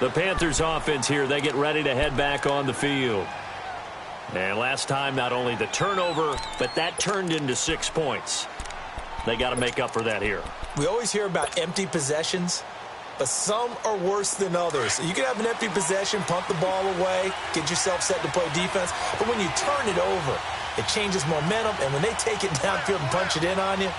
The Panthers offense here, they get ready to head back on the field. And last time, not only the turnover, but that turned into 6 points. They got to make up for that here. We always hear about empty possessions, but some are worse than others. You can have an empty possession, punt the ball away, get yourself set to play defense, but when you turn it over, it changes momentum, and when they take it downfield and punch it in on you,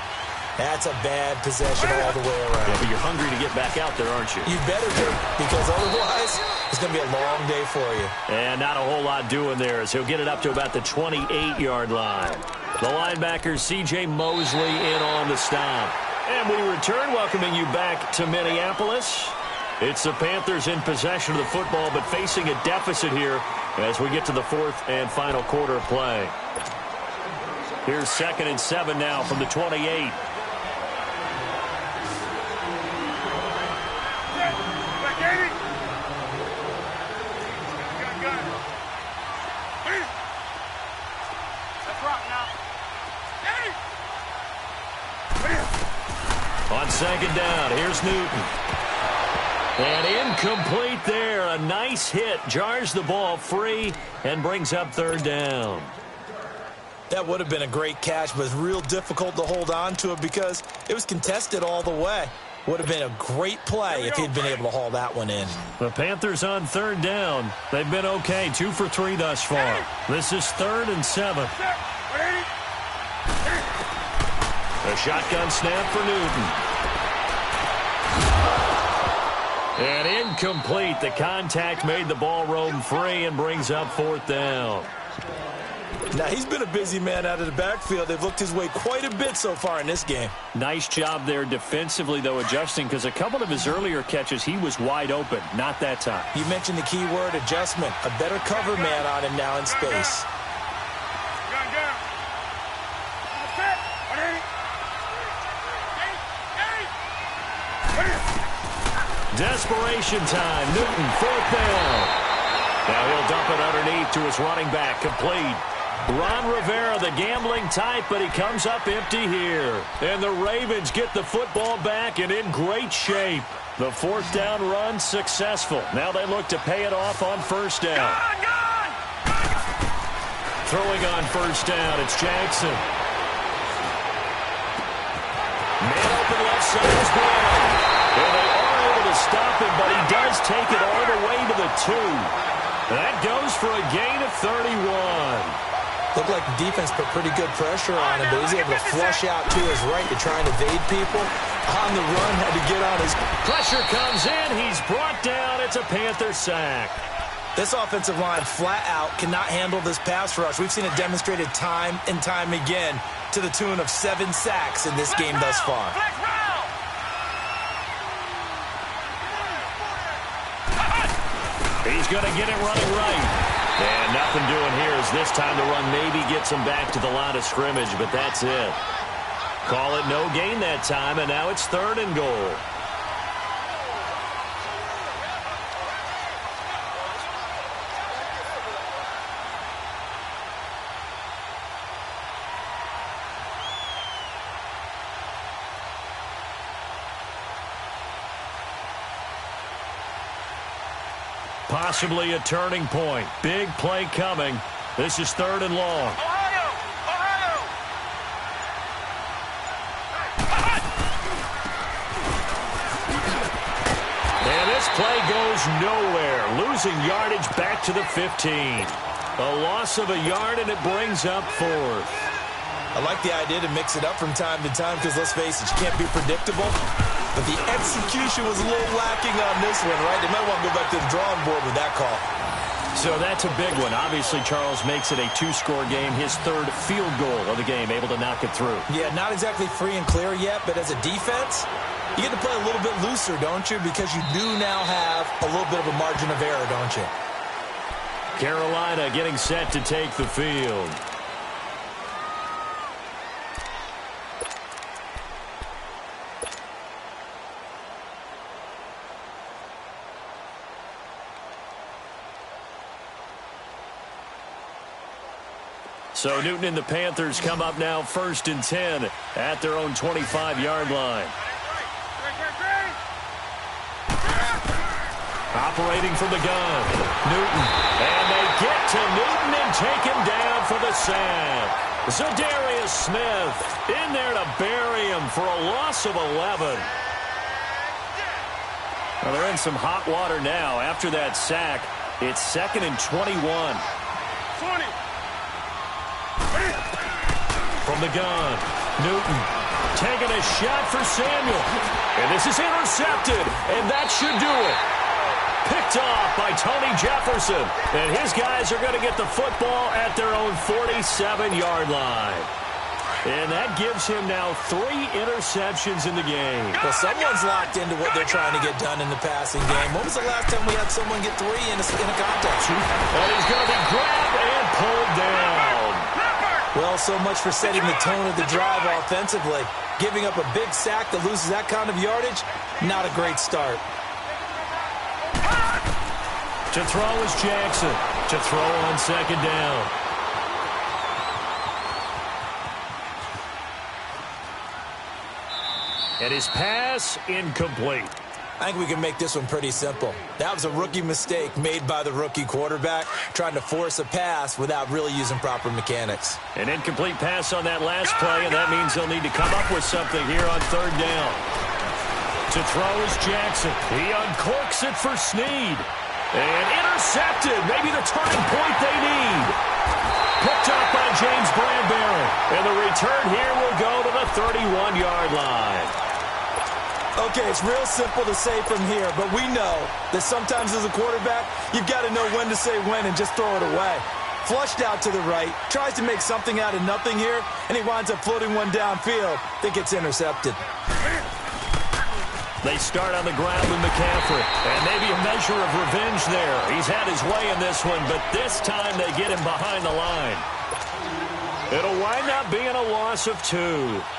that's a bad possession all the way around. Yeah, but you're hungry to get back out there, aren't you? You better be, because otherwise it's going to be a long day for you. And not a whole lot doing there as he'll get it up to about the 28-yard line. The linebacker, C.J. Mosley, in on the stop. And we return, welcoming you back to Minneapolis. It's the Panthers in possession of the football, but facing a deficit here as we get to the fourth and final quarter of play. Here's 2nd and 7 now from the 28. On 2nd down, here's Newton. And incomplete there. A nice hit. Jars the ball free and brings up 3rd down. That would have been a great catch, but it's real difficult to hold on to it because it was contested all the way. Would have been a great play if he'd been able to haul that one in. The Panthers on 3rd down. They've been okay, 2 for 3 thus far. This is 3rd and 7. A shotgun snap for Newton. And incomplete. The contact made the ball roam free and brings up 4th down. Now, he's been a busy man out of the backfield. They've looked his way quite a bit so far in this game. Nice job there defensively, though, adjusting, because a couple of his earlier catches, he was wide open. Not that time. You mentioned the key word, adjustment. A better cover man on him now in space. Desperation time. Newton, 4th down. Now he'll dump it underneath to his running back. Complete. Ron Rivera, the gambling type, but he comes up empty here. And the Ravens get the football back and in great shape. The 4th down run successful. Now they look to pay it off on 1st down. Throwing on 1st down, it's Jackson. Man open left side is Brown. And they are able to stop him, but he does take it all the way to the 2. That goes for a gain of 31. Looked like the defense put pretty good pressure on him, but he's able to flush out to his right to try and evade people. On the run, had to get on his... Pressure comes in. He's brought down. It's a Panther sack. This offensive line flat out cannot handle this pass rush. We've seen it demonstrated time and time again to the tune of 7 sacks in this game thus far. He's going to get it running right. And nothing doing here as this time the run maybe gets him back to the line of scrimmage, but that's it. Call it no gain that time, and now it's 3rd and goal. Possibly a turning point. Big play coming. This is 3rd and long. And this play goes nowhere. Losing yardage back to the 15. A loss of a yard, and it brings up 4th. I like the idea to mix it up from time to time because, let's face it, you can't be predictable. But the execution was a little lacking on this one, right? They might want to go back to the drawing board with that call. So that's a big one. Obviously, Charles makes it a 2-score game. His 3rd field goal of the game, able to knock it through. Yeah, not exactly free and clear yet, but as a defense, you get to play a little bit looser, don't you? Because you do now have a little bit of a margin of error, don't you? Carolina getting set to take the field. So Newton and the Panthers come up now 1st and 10 at their own 25-yard line. operating from the gun. Newton. And they get to Newton and take him down for the sack. Zadarius Smith in there to bury him for a loss of 11. Well, they're in some hot water now. After that sack, it's 2nd and 21. 20. From the gun, Newton taking a shot for Samuel. And this is intercepted, and that should do it. Picked off by Tony Jefferson. And his guys are going to get the football at their own 47-yard line. And that gives him now 3 interceptions in the game. Well, someone's locked into what they're trying to get done in the passing game. When was the last time we had someone get 3 in a contest? And he's going to be grabbed and pulled down. Well, so much for setting the tone of the drive offensively. Giving up a big sack that loses that kind of yardage, not a great start. To throw is Jackson. To throw on 2nd down. And his pass incomplete. I think we can make this one pretty simple. That was a rookie mistake made by the rookie quarterback, trying to force a pass without really using proper mechanics. An incomplete pass on that last play, and that means they'll need to come up with something here on 3rd down. To throw is Jackson. He uncorks it for Snead. And intercepted. Maybe the turning point they need. Picked up by James Bradbury. And the return here will go to the 31-yard line. Okay, it's real simple to say from here, but we know that sometimes as a quarterback, you've got to know when to say when and just throw it away. Flushed out to the right, tries to make something out of nothing here, and he winds up floating one downfield that gets intercepted. They start on the ground with McCaffrey, and maybe a measure of revenge there. He's had his way in this one, but this time they get him behind the line. It'll wind up being a loss of 2,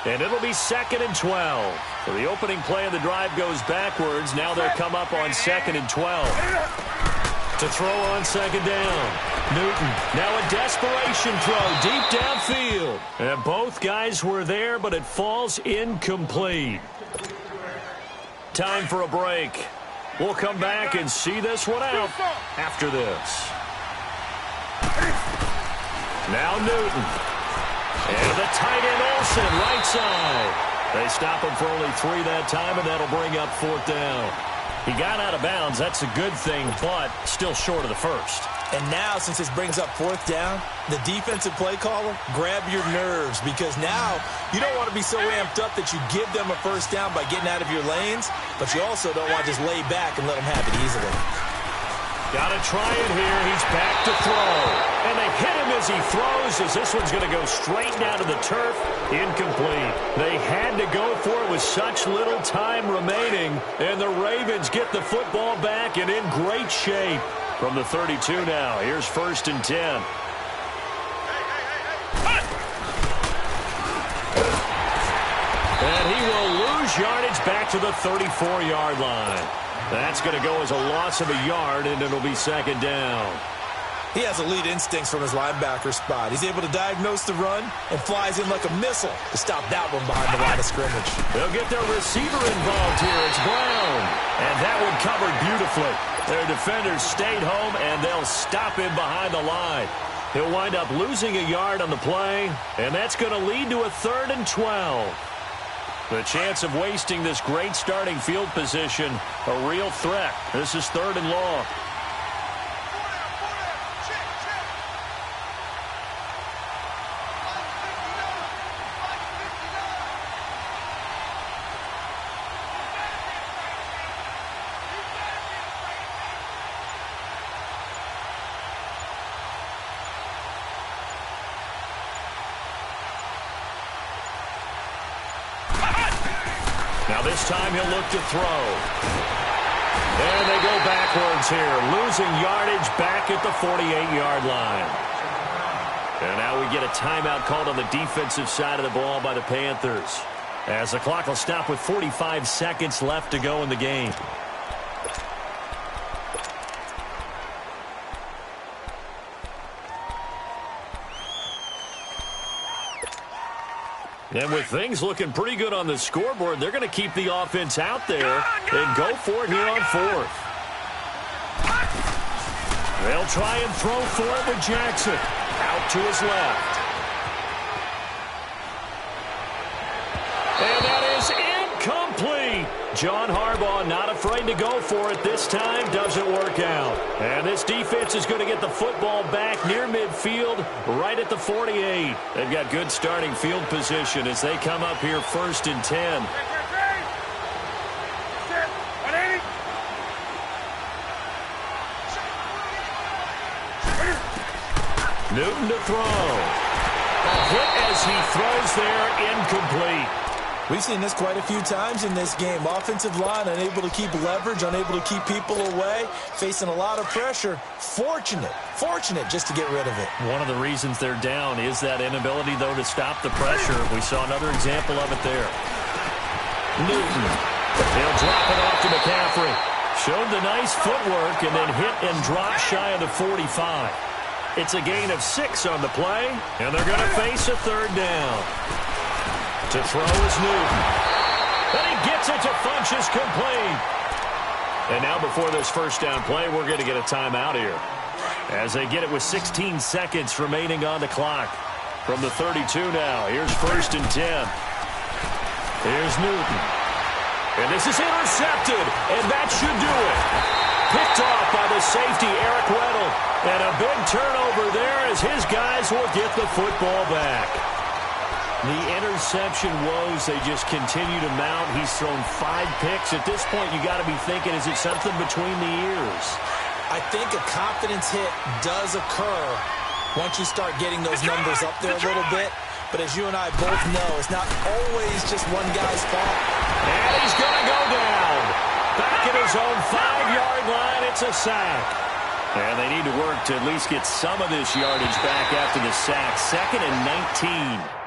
and it'll be 2nd and 12. So the opening play of the drive goes backwards. Now they'll come up on 2nd and 12. To throw on 2nd down. Newton, now a desperation throw deep downfield. And both guys were there, but it falls incomplete. Time for a break. We'll come back and see this one out after this. Now Newton. And the tight end Olsen, right side. They stop him for only 3 that time, and that'll bring up 4th down. He got out of bounds. That's a good thing, but still short of the first. And now, since this brings up 4th down, the defensive play caller, grab your nerves, because now you don't want to be so amped up that you give them a 1st down by getting out of your lanes, but you also don't want to just lay back and let them have it easily. Got to try it here. He's back to throw. And they hit him as he throws, as this one's going to go straight down to the turf. Incomplete. They had to go for it with such little time remaining. And the Ravens get the football back and in great shape. From the 32 now, here's 1st and 10. And he will lose yardage back to the 34-yard line. That's going to go as a loss of a yard, and it'll be 2nd down. He has elite instincts from his linebacker spot. He's able to diagnose the run and flies in like a missile to stop that one behind the line of scrimmage. They'll get their receiver involved here. It's Brown. And that one covered beautifully. Their defenders stayed home, and they'll stop him behind the line. He'll wind up losing a yard on the play, and that's going to lead to a 3rd and 12. The chance of wasting this great starting field position, a real threat. This is 3rd and long. Now this time he'll look to throw. And they go backwards here, losing yardage back at the 48-yard line. And now we get a timeout called on the defensive side of the ball by the Panthers, as the clock will stop with 45 seconds left to go in the game. And with things looking pretty good on the scoreboard, they're going to keep the offense out there and go for it here on 4th. They'll try and throw for it with Jackson. Out to his left. And that is incomplete. John Harbaugh not afraid to go for it this time. Doesn't work out. And this defense is going to get the football back near midfield, right at the 48. They've got good starting field position as they come up here 1st and 10. Newton to throw. A hit as he throws there, incomplete. We've seen this quite a few times in this game. Offensive line unable to keep leverage, unable to keep people away, facing a lot of pressure. Fortunate just to get rid of it. One of the reasons they're down is that inability, though, to stop the pressure. We saw another example of it there. Newton. He'll drop it off to McCaffrey. Showed the nice footwork and then hit and drop shy of the 45. It's a gain of 6 on the play, and they're going to face a 3rd down. To throw is Newton. And he gets it to Funchess complete. And now before this 1st down play, we're going to get a timeout here. As they get it with 16 seconds remaining on the clock. From the 32 now, here's 1st and 10. Here's Newton. And this is intercepted, and that should do it. Picked off by the safety, Eric Weddle. And a big turnover there as his guys will get the football back. The interception woes, they just continue to mount. He's thrown 5 picks. At this point, you got to be thinking, is it something between the ears? I think a confidence hit does occur once you start getting those numbers up there a little bit. But as you and I both know, it's not always just one guy's fault. And he's going to go down. Back at his own 5-yard line, it's a sack. And they need to work to at least get some of this yardage back after the sack. 2nd and 19.